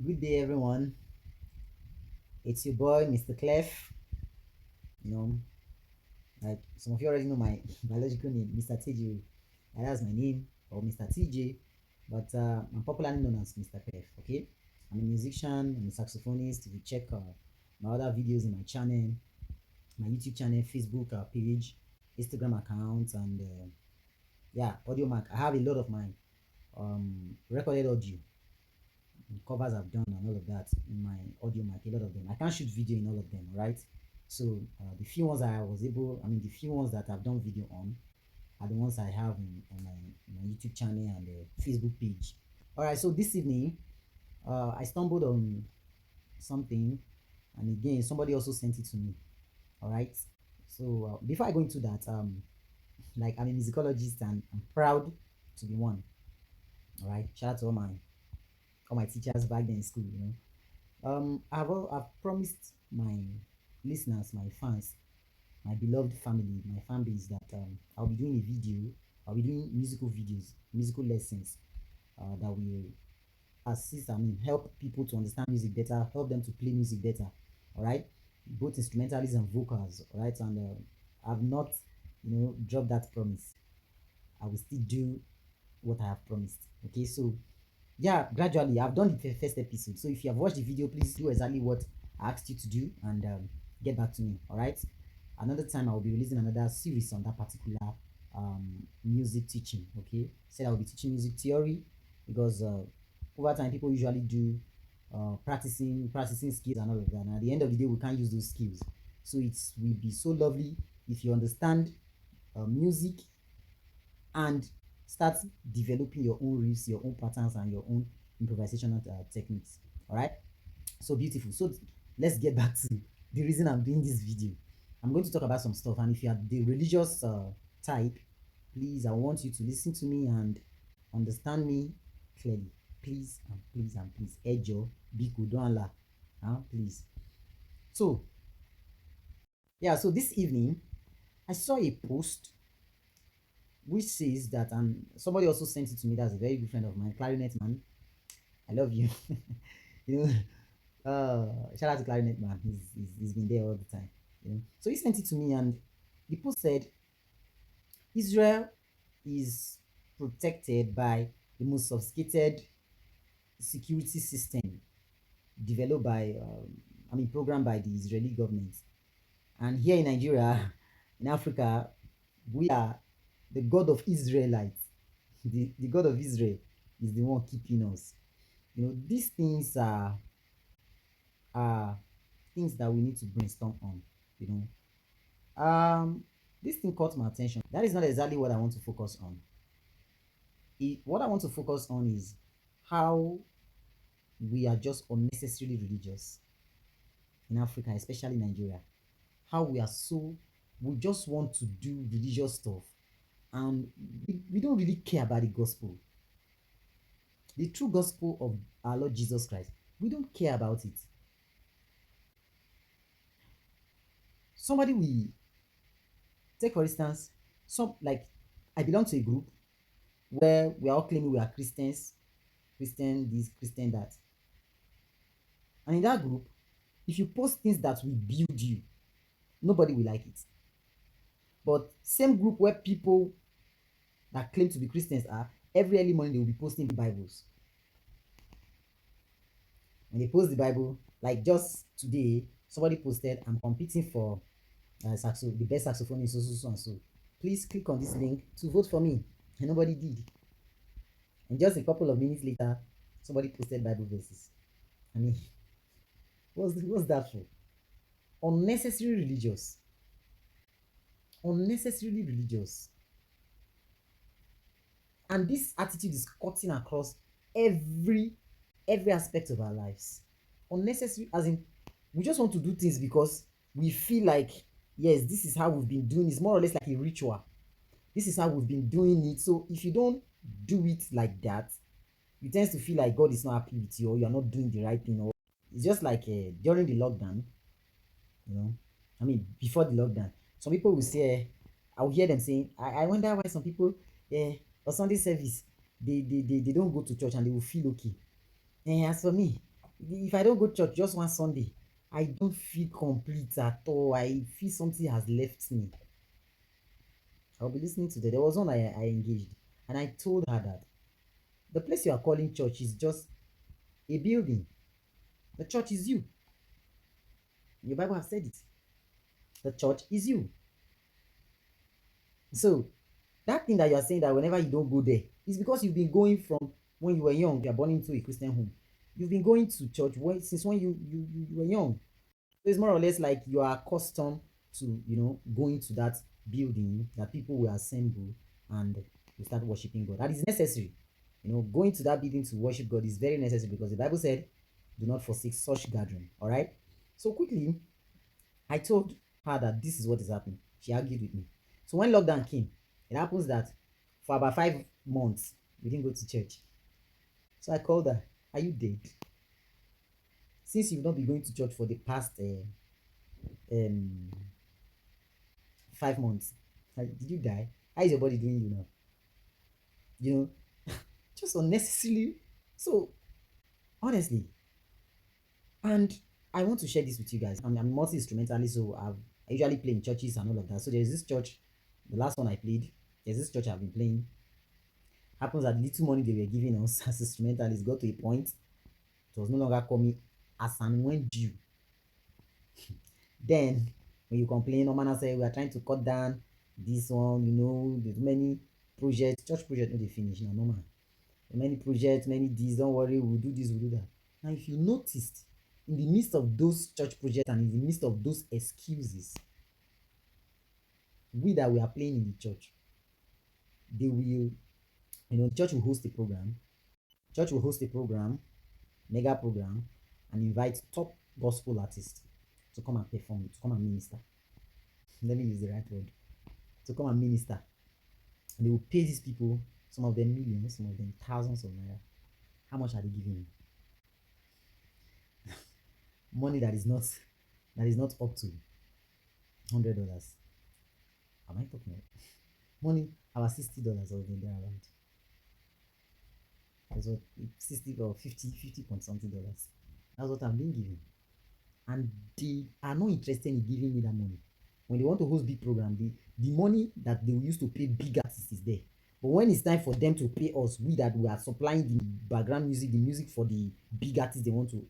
Good day, everyone. It's your boy, Mr. Clef. You know, like some of you already know my biological name, Mr. TJ. That's my name, or Mr. TJ, but I'm popularly known as Mr. Clef. Okay, I'm a musician, I'm a saxophonist. If you check my other videos in my channel, my YouTube channel, Facebook page, Instagram account, and yeah, Audio Mac. I have a lot of my recorded audio covers I've done and all of that in my audio mic, a lot of them. I can't shoot video in all of them, right? So the few ones the few ones that I've done video on are the ones I have on my YouTube channel and Facebook page. All right, so this evening, I stumbled on something, and again, somebody also sent it to me. All right, so before I go into that, like I'm a musicologist and I'm proud to be one. All right, shout out to all my teachers back then in school, you know. I've promised my listeners, my fans, my beloved family, my fan base that I'll be doing a video. I'll be doing musical videos, musical lessons that will assist. Help people to understand music better, help them to play music better. All right, both instrumentalists and vocals. All right, and I've not, dropped that promise. I will still do what I have promised. Okay, so yeah, gradually I've done the first episode. So if you have watched the video, please do exactly what I asked you to do and get back to me. All right, another time I'll be releasing another series on that particular music teaching. Okay, said I'll be teaching music theory because over time people usually do practicing skills and all of that, and at the end of the day we can't use those skills. So it will be so lovely if you understand music and start developing your own riffs, your own patterns, and your own improvisational techniques. All right, so beautiful. So let's get back to the reason I'm doing this video. I'm going to talk about some stuff, and if you are the religious type, please, I want you to listen to me and understand me clearly. Please and please and please, Ejo, Biku, don't la, please. So yeah, so this evening I saw a post which says that, and somebody also sent it to me. That's a very good friend of mine, Clarinet Man. I love you. you Shout out to Clarinet Man. He's been there all the time. So he sent it to me, and the post said Israel is protected by the most sophisticated security system developed by, programmed by the Israeli government. And here in Nigeria, in Africa, we are the God of Israelites. The God of Israel is the one keeping us. These things are things that we need to brainstorm on. You this thing caught my attention. That is not exactly what I want to focus on. What I want to focus on is how we are just unnecessarily religious in Africa, especially Nigeria. How we just want to do religious stuff, and we don't really care about the gospel, the true gospel of our Lord Jesus Christ. We don't care about it. Somebody we take, for instance, some like I belong to a group where we are all claiming we are Christians, Christian this, Christian that. And in that group, if you post things that will build you, nobody will like it. But same group where people that claim to be Christians are, every early morning they will be posting the Bibles. When they post the Bible, like just today, somebody posted, I'm competing for the best saxophone in so and so. Please click on this link to vote for me. And nobody did. And just a couple of minutes later, somebody posted Bible verses. I mean, what's that for? Unnecessary religious. Unnecessarily religious. And this attitude is cutting across every aspect of our lives. Unnecessary, as in, we just want to do things because we feel like, yes, this is how we've been doing. It's more or less like a ritual. This is how we've been doing it. So if you don't do it like that, you tend to feel like God is not happy with you, or you are not doing the right thing. Or it's just like during the lockdown, before the lockdown, some people will say, I will hear them saying, I wonder why some people on Sunday service they don't go to church and they will feel okay. And as for me, If I don't go to church just one Sunday, I don't feel complete at all. I feel something has left me. I'll be listening to that. There was one I engaged, and I told her that the place you are calling church is just a building. The church is you. Your Bible has said it. The church is you. So that thing that you are saying that whenever you don't go there is because you've been going from when you were young. You are born into a Christian home. You've been going to church since when you were young. So it's more or less like you are accustomed to, going to that building that people will assemble and you start worshiping God. That is necessary. Going to that building to worship God is very necessary because the Bible said, do not forsake such gathering. All right. So quickly, I told her that this is what is happening. She argued with me. So when lockdown came, it happens that for about 5 months, we didn't go to church. So I called her, are you dead? Since you've not been going to church for the past 5 months, did you die? How is your body doing you now? Just unnecessarily. So, honestly, and I want to share this with you guys. I'm multi-instrumentalist, so I usually play in churches and all of that. So there's this church, the last one I played, there's this church I've been playing. Happens that the little money they were giving us as instrumentalists got to a point, it was no longer coming as and when due. Then, when you complain, no man say we are trying to cut down this one, there's many projects, church projects, no, they finish now, normal. Many projects, many this, don't worry, we'll do this, we'll do that. Now, if you noticed, in the midst of those church projects and in the midst of those excuses, we that we are playing in the church, they will, the church will host a program. Church will host a program, mega program, and invite top gospel artists to come and perform, to come and minister. Let me use the right word. To come and minister. And they will pay these people, some of them millions, some of them thousands of naira. How much are they giving you? Money that is not up to $100. Am I talking about money about $60 or there around? That's what 60 or 50 point something dollars. That's what I'm being given. And they are not interested in giving me that money. When they want to host big program, the money that they will use to pay big artists is there. But when it's time for them to pay us, we that we are supplying the background music, the music for the big artists they want to,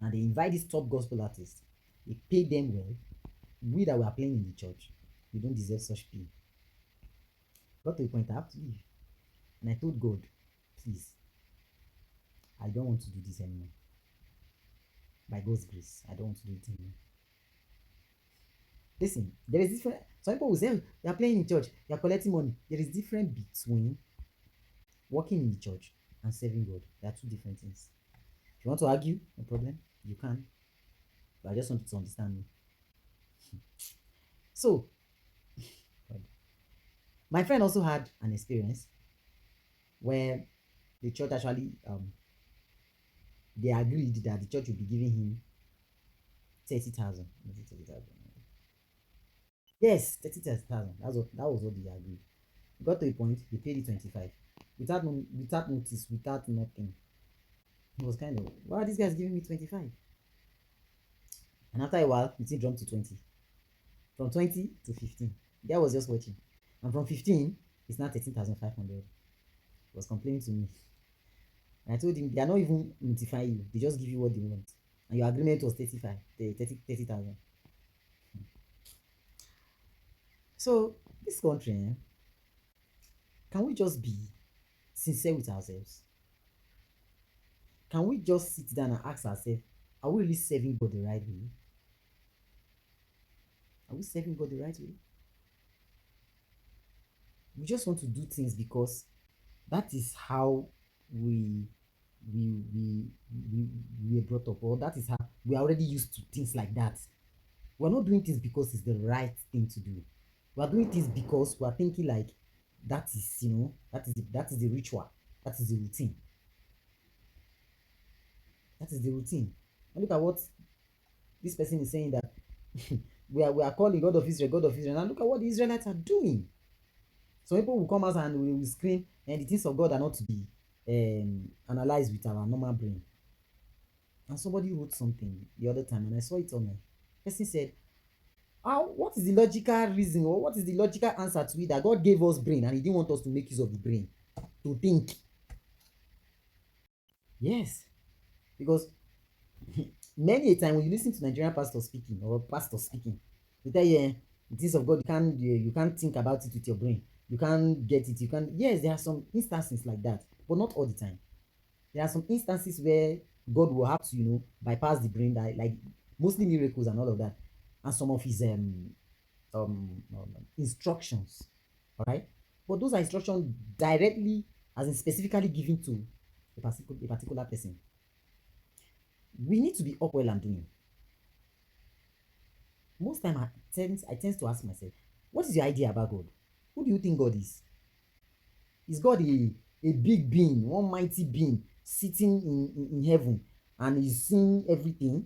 and they invite these top gospel artists, they pay them well. We that we are playing in the church, we don't deserve such pay. Got to a point I have to leave. And I told God, please, I don't want to do this anymore. By God's grace, I don't want to do it anymore. Listen, there is different. Some people will say, you are playing in church, you are collecting money. There is difference between working in the church and serving God. They are two different things. If you want to argue, no problem, you can. But I just want you to understand me. So, my friend also had an experience where the church actually they agreed that the church would be giving him 30,000. Yes, 30,000. That was what they agreed. It got to a point, they paid it 25. Without notice, without nothing. It was kind of, wow, this guy's giving me 25. And after a while, it jumped to 20. From 20 to 15. The guy was just watching. And from 15, it's now 13,500. He was complaining to me. And I told him, they are not even notifying you. They just give you what they want. And your agreement was 30,000. So, this country, can we just be sincere with ourselves? Can we just sit down and ask ourselves, are we really serving God the right way? Are we serving God the right way? We just want to do things because that is how we were brought up, or that is how we are already used to things like that. We're not doing things because it's the right thing to do. We're doing things because we're thinking like that is, that is the ritual, that is the routine. That is the routine. And look at what this person is saying, that we are calling God of Israel, God of Israel. And look at what the Israelites are doing. So people will come out and we will scream, and the things of God are not to be analyzed with our normal brain. And somebody wrote something the other time, and I saw it on there. Person said, "How? What is the logical reason, or what is the logical answer to it that God gave us brain and He didn't want us to make use of the brain to think?" Yes, because many a time when you listen to Nigerian pastor speaking or pastor speaking, they tell you, the things of God you can't think about it with your brain. You can't get it. You can. Yes, there are some instances like that, but not all the time. There are some instances where God will have to, bypass the brain, that like mostly miracles and all of that, and some of His instructions. All right, but those are instructions directly, as in specifically given to a particular person. We need to be up well and doing. Most time I tend to ask myself, what is your idea about God? Who do you think God is? Is God a big being, one mighty being sitting in heaven and is seeing everything?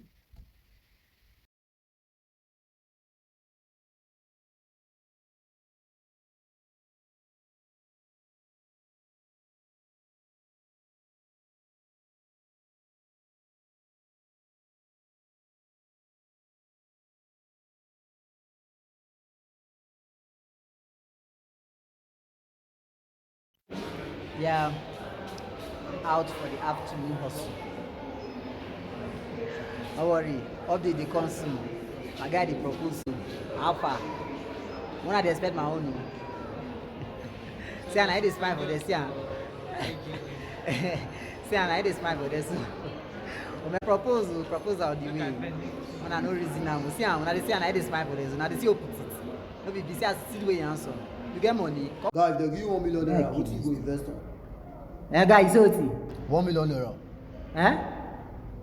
Yeah, out for the afternoon hustle. No worry, update dey come soon. My guy dey propose soon. How far? When I dey expect my own o. See, and I dey smile for this. See, see, and I dey smile for this. When I propose on the way. When I no reason am. See, when I dey see, and I dey smile for this. When I dey see you put it. No be see as see the way you answer. You get money. Guy, if they give you 1 million naira, what you go invest on? Guy, you say wetin? 1 million naira. Eh?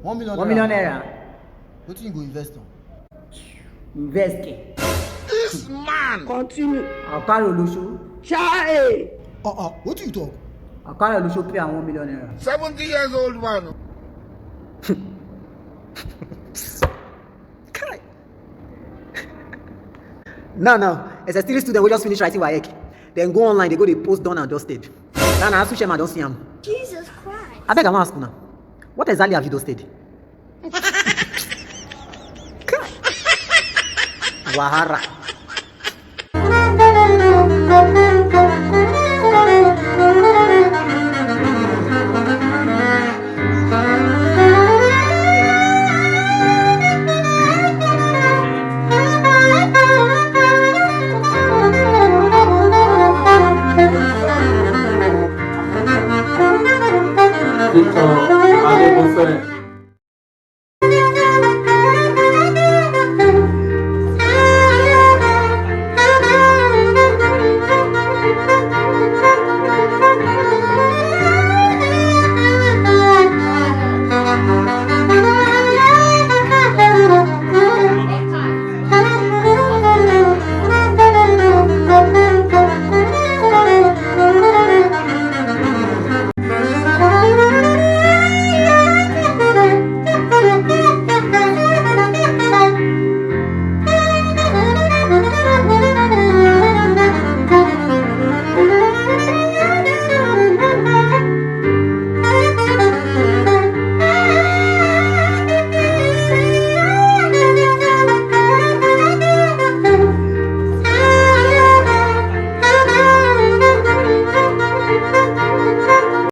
1 million naira. 1 million naira. What you go invest on? Invest ke. This man. Continue. I'll carry Olusho. Chai. What you talk? I'll carry Olusho pay am 1 million naira. 70 years old man. Kai. Now, as a still student, we just finish writing WAEC. Then go online, they go dey post done and dusted. Now, I ask Shema, don't see am. Jesus Christ. I beg, I wan ask una. What exactly have you dusted? Kai. Wahara. Victor Adébọ́sẹ̀.